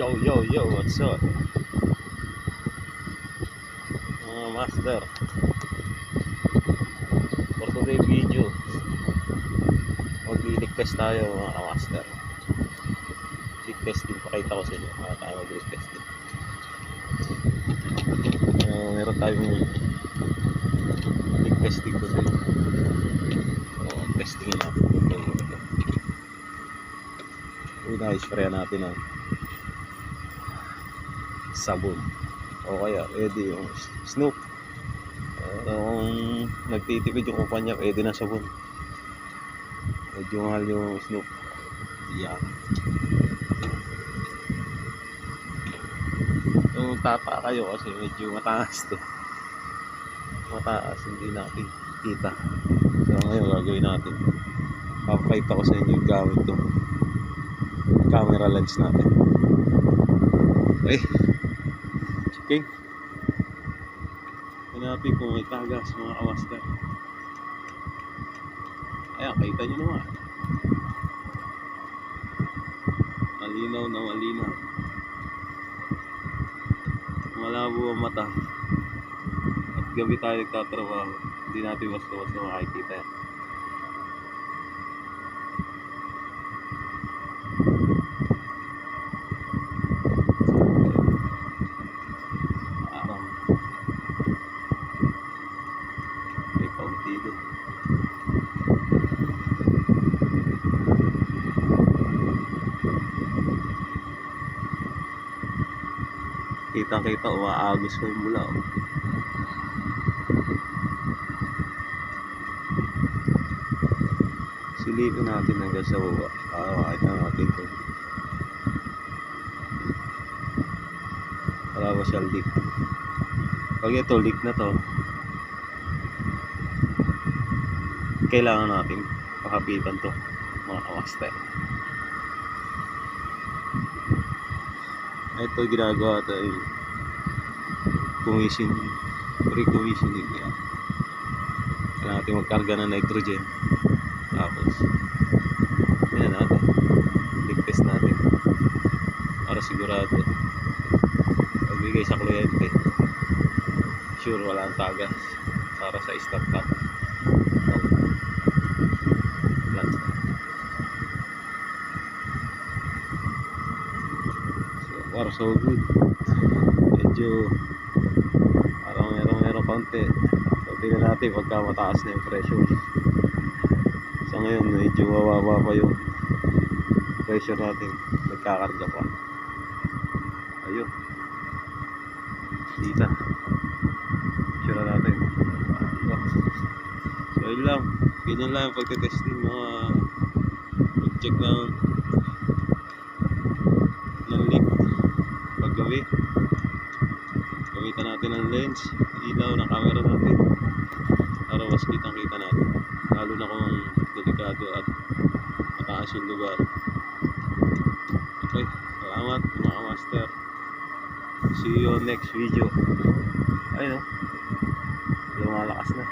Yo, what's up? Mga master, for today video, mag-leak test tayo mga master. Leak testing, pakita ko sa inyo mga tayo mag-leak testing. Meron tayong leak testing today. Testingin natin. Una, isprayan natin ang sabon o kaya pwede yung Snoop. Kung nagtitipid yung kumpanya, pwede na sabon. Medyo mahal yung Snoop. Yan. Kung tata kayo kasi medyo mataas to. Mataas, hindi natin kita. So ngayon gagawin natin, papakita ko sa inyo yung gamit to camera lens natin. Okay, checking. Hanapin kung may tagas mga kamaster. Ayan, kita nyo naman, malinaw na malinaw, malabo ang mata at gabi tayo nagtatrabaho, hindi natin basta makikita yan. May kaunti doon. Kita umaagos ko yung mula. Silipin natin hanggang sa baba para makita natin ito. Wala ba siya leak? Pag ito leak na to, kailangan natin pakapitan to mga kamaster. Ito ginagawa ito yung pre-commissioning yan. Kailangan natin magkarga ng nitrogen, tapos yan natin, leak test natin para sigurado pagbigay sa kliyente sure wala ang tagas para sa stop cut. Far so good. Medyo parang meron konti. So tingnan natin pagka mataas na yung pressure. So ngayon medyo mababa pa yung pressure natin, nagkakarga pa. Ayun, kita sure natin. So yun lang, ganyan lang yung pagtetesting mga check ng leak paggabi. Gamitan natin ng lens, ilaw ng camera natin para mas kitang kita natin, lalo na kung delikado at mataas yung lugar. Okay, salamat mga master, see you next video. Ayun, lumalakas na.